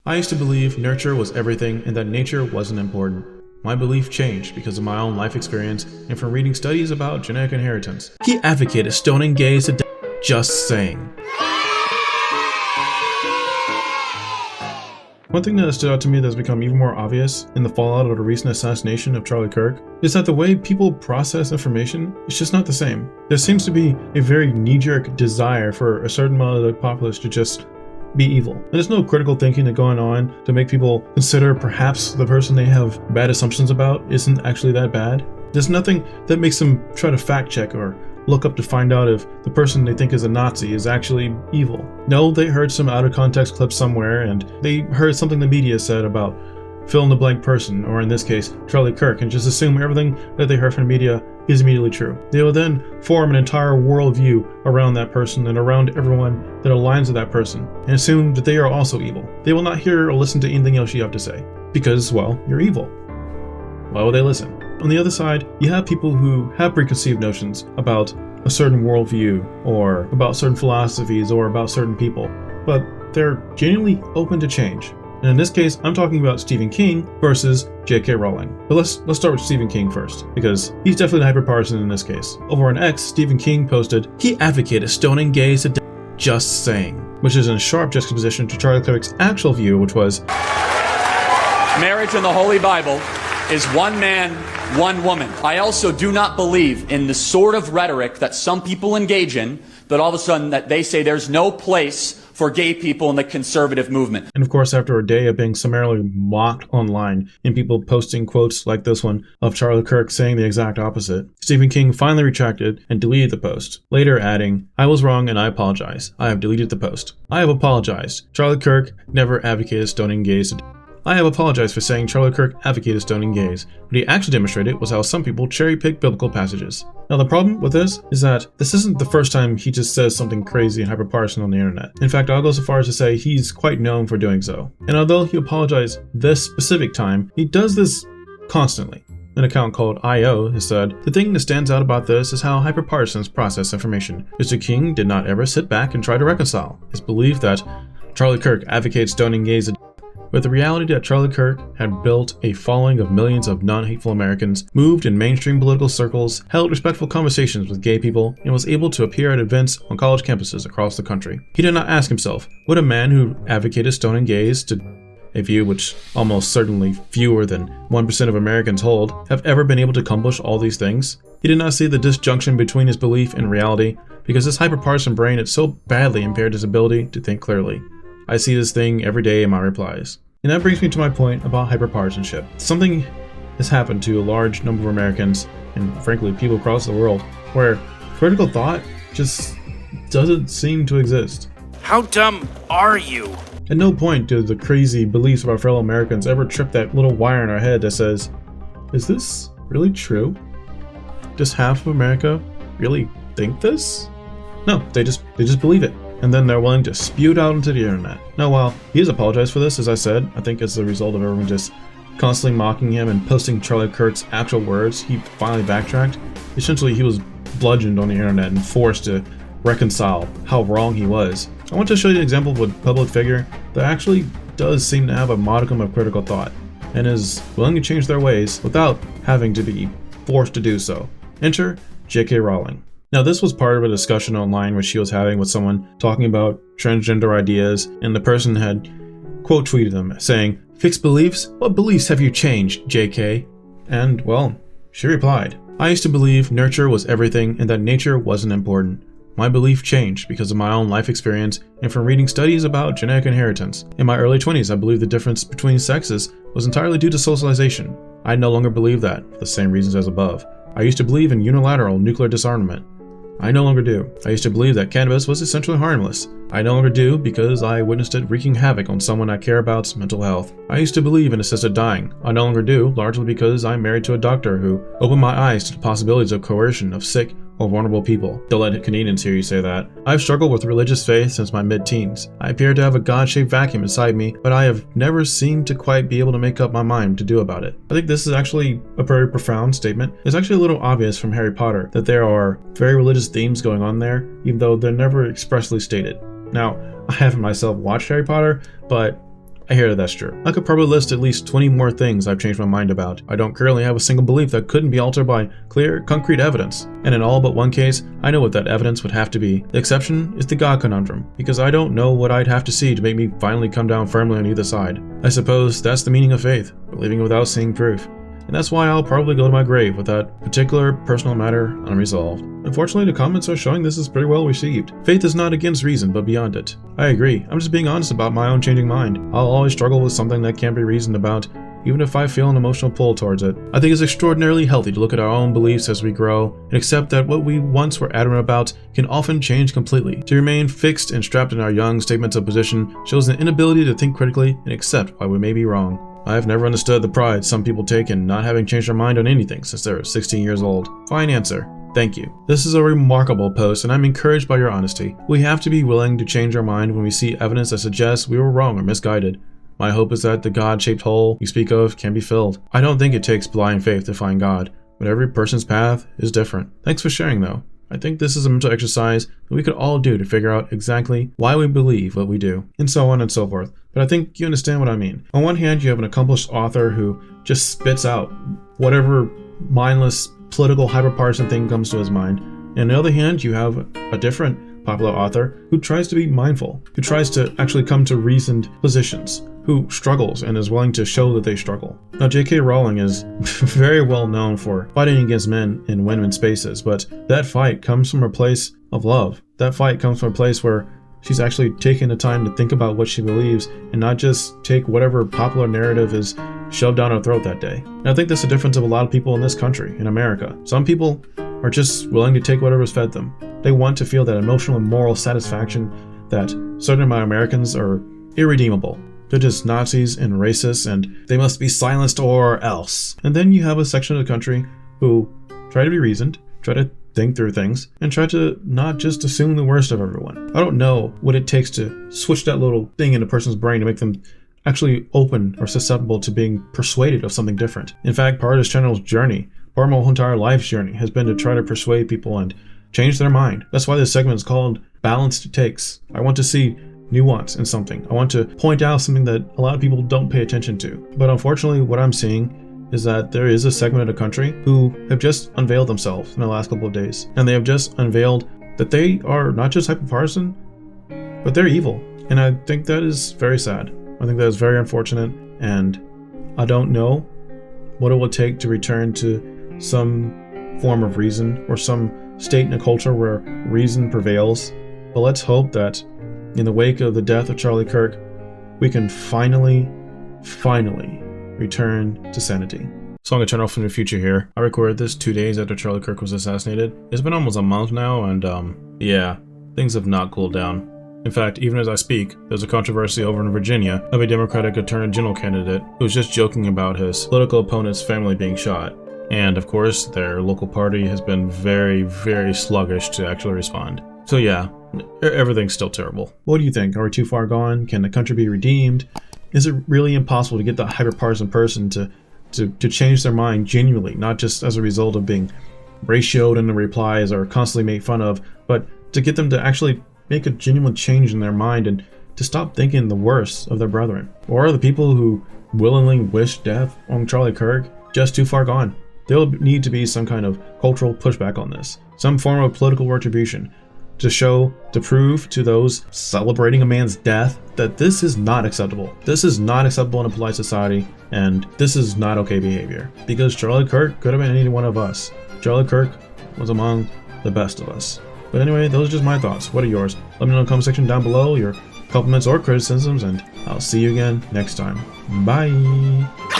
I used to believe nurture was everything and that nature wasn't important. My belief changed because of my own life experience and from reading studies about genetic inheritance. He advocated stoning gays to death. Just saying. One thing that stood out to me that's become even more obvious in the fallout of the recent assassination of Charlie Kirk is that the way people process information is just not the same. There seems to be a very knee-jerk desire for a certain amount of the populace to just be evil. And there's no critical thinking that going on to make people consider perhaps the person they have bad assumptions about isn't actually that bad. There's nothing that makes them try to fact check or look up to find out if the person they think is a Nazi is actually evil. No, they heard some out of context clip somewhere and they heard something the media said about fill in the blank person, or in this case, Charlie Kirk, and just assume everything that they heard from the media is immediately true. They will then form an entire worldview around that person and around everyone that aligns with that person, and assume that they are also evil. They will not hear or listen to anything else you have to say, because, well, you're evil. Why will they listen? On the other side, you have people who have preconceived notions about a certain worldview, or about certain philosophies, or about certain people, but they're genuinely open to change. And in this case, I'm talking about Stephen King versus J.K. Rowling. But let's start with Stephen King first, because he's definitely the hyperpartisan in this case. Over on X, Stephen King posted, he advocated stoning gays to death. Just saying, which is in sharp juxtaposition to Charlie Kirk's actual view, which was marriage in the Holy Bible is one man, one woman. I also do not believe in the sort of rhetoric that some people engage in, that all of a sudden that they say there's no place for gay people in the conservative movement. And of course, after a day of being summarily mocked online and people posting quotes like this one of Charlie Kirk saying the exact opposite, Stephen King finally retracted and deleted the post, later adding, I was wrong and I apologize. I have deleted the post. I have apologized. Charlie Kirk never advocated stoning gays to death. I have apologized for saying Charlie Kirk advocated stoning gays. What he actually demonstrated was how some people cherry-pick biblical passages. Now the problem with this is that this isn't the first time he just says something crazy and hyperpartisan on the internet. In fact, I'll go so far as to say he's quite known for doing so. And although he apologized this specific time, he does this constantly. An account called I.O. has said, the thing that stands out about this is how hyperpartisans process information. Mr. King did not ever sit back and try to reconcile his belief that Charlie Kirk advocates stoning gays with the reality that Charlie Kirk had built a following of millions of non-hateful Americans, moved in mainstream political circles, held respectful conversations with gay people, and was able to appear at events on college campuses across the country. He did not ask himself, would a man who advocated stoning gays, to a view which almost certainly fewer than 1% of Americans hold, have ever been able to accomplish all these things? He did not see the disjunction between his belief and reality, because his hyperpartisan brain had so badly impaired his ability to think clearly. I see this thing every day in my replies. And that brings me to my point about hyperpartisanship. Something has happened to a large number of Americans, and frankly people across the world, where critical thought just doesn't seem to exist. How dumb are you? At no point do the crazy beliefs of our fellow Americans ever trip that little wire in our head that says, is this really true? Does half of America really think this? No, they just believe it. And then they're willing to spew it out into the internet. Now, while he has apologized for this, as I said, I think as a result of everyone just constantly mocking him and posting Charlie Kirk's actual words, he finally backtracked. Essentially, he was bludgeoned on the internet and forced to reconcile how wrong he was. I want to show you an example of a public figure that actually does seem to have a modicum of critical thought and is willing to change their ways without having to be forced to do so. Enter J.K. Rowling. Now, this was part of a discussion online which she was having with someone talking about transgender ideas, and the person had quote tweeted them saying, fixed beliefs? What beliefs have you changed, JK? And, well, she replied, I used to believe nurture was everything and that nature wasn't important. My belief changed because of my own life experience and from reading studies about genetic inheritance. In my early 20s, I believed the difference between sexes was entirely due to socialization. I no longer believe that, for the same reasons as above. I used to believe in unilateral nuclear disarmament. I no longer do. I used to believe that cannabis was essentially harmless. I no longer do because I witnessed it wreaking havoc on someone I care about's mental health. I used to believe in assisted dying. I no longer do, largely because I'm married to a doctor who opened my eyes to the possibilities of coercion of sick or vulnerable people. Don't let Canadians hear you say that. I've struggled with religious faith since my mid-teens. I appear to have a God-shaped vacuum inside me, but I have never seemed to quite be able to make up my mind to do about it. I think this is actually a very profound statement. It's actually a little obvious from Harry Potter that there are very religious themes going on there, even though they're never expressly stated. Now, I haven't myself watched Harry Potter, but I hear that's true. I could probably list at least 20 more things I've changed my mind about. I don't currently have a single belief that couldn't be altered by clear, concrete evidence. And in all but one case, I know what that evidence would have to be. The exception is the God conundrum, because I don't know what I'd have to see to make me finally come down firmly on either side. I suppose that's the meaning of faith, believing without seeing proof. And that's why I'll probably go to my grave with that particular personal matter unresolved. Unfortunately, the comments are showing this is pretty well received. Faith is not against reason, but beyond it. I agree. I'm just being honest about my own changing mind. I'll always struggle with something that can't be reasoned about, even if I feel an emotional pull towards it. I think it's extraordinarily healthy to look at our own beliefs as we grow and accept that what we once were adamant about can often change completely. To remain fixed and strapped in our young statements of position shows an inability to think critically and accept why we may be wrong. I have never understood the pride some people take in not having changed their mind on anything since they were 16 years old. Fine answer. Thank you. This is a remarkable post, and I'm encouraged by your honesty. We have to be willing to change our mind when we see evidence that suggests we were wrong or misguided. My hope is that the God-shaped hole you speak of can be filled. I don't think it takes blind faith to find God, but every person's path is different. Thanks for sharing, though. I think this is a mental exercise that we could all do to figure out exactly why we believe what we do, and so on and so forth. But I think you understand what I mean. On one hand, you have an accomplished author who just spits out whatever mindless political hyperpartisan thing comes to his mind. And on the other hand, you have a different popular author who tries to be mindful, who tries to actually come to reasoned positions, who struggles and is willing to show that they struggle. Now, J.K. Rowling is very well known for fighting against men in women's spaces, but that fight comes from a place of love. That fight comes from a place where she's actually taken the time to think about what she believes and not just take whatever popular narrative is shoved down her throat that day. And I think that's the difference of a lot of people in this country, in America. Some people are just willing to take whatever's fed them. They want to feel that emotional and moral satisfaction that certain amount of Americans are irredeemable. They're just Nazis and racists, and they must be silenced or else. And then you have a section of the country who try to be reasoned, try to think through things, and try to not just assume the worst of everyone. I don't know what it takes to switch that little thing in a person's brain to make them actually open or susceptible to being persuaded of something different. In fact, part of this channel's journey, part of my whole entire life's journey, has been to try to persuade people and change their mind. That's why this segment is called Balanced Takes. I want to see nuance in something. I want to point out something that a lot of people don't pay attention to. But unfortunately, what I'm seeing is that there is a segment of the country who have just unveiled themselves in the last couple of days. And they have just unveiled that they are not just hyperpartisan, but they're evil. And I think that is very sad. I think that is very unfortunate. And I don't know what it will take to return to some form of reason or some state in a culture where reason prevails. But let's hope that in the wake of the death of Charlie Kirk, we can finally return to sanity. So I'm gonna turn off from the future here. I recorded this 2 days after Charlie Kirk was assassinated. It's been almost a month now, and yeah, things have not cooled down. In fact, even as I speak, there's a controversy over in Virginia of a Democratic Attorney General candidate who's just joking about his political opponent's family being shot. And of course, their local party has been very, very sluggish to actually respond. So yeah, everything's still terrible. What do you think? Are we too far gone? Can the country be redeemed? Is it really impossible to get the hyperpartisan person to change their mind genuinely, not just as a result of being ratioed in the replies or constantly made fun of, but to get them to actually make a genuine change in their mind and to stop thinking the worst of their brethren? Or are the people who willingly wish death on Charlie Kirk just too far gone? There will need to be some kind of cultural pushback on this, some form of political retribution, to prove to those celebrating a man's death that this is not acceptable. This is not acceptable in a polite society, and this is not okay behavior. Because Charlie Kirk could have been any one of us. Charlie Kirk was among the best of us. But anyway, those are just my thoughts. What are yours? Let me know in the comment section down below your compliments or criticisms, and I'll see you again next time. Bye!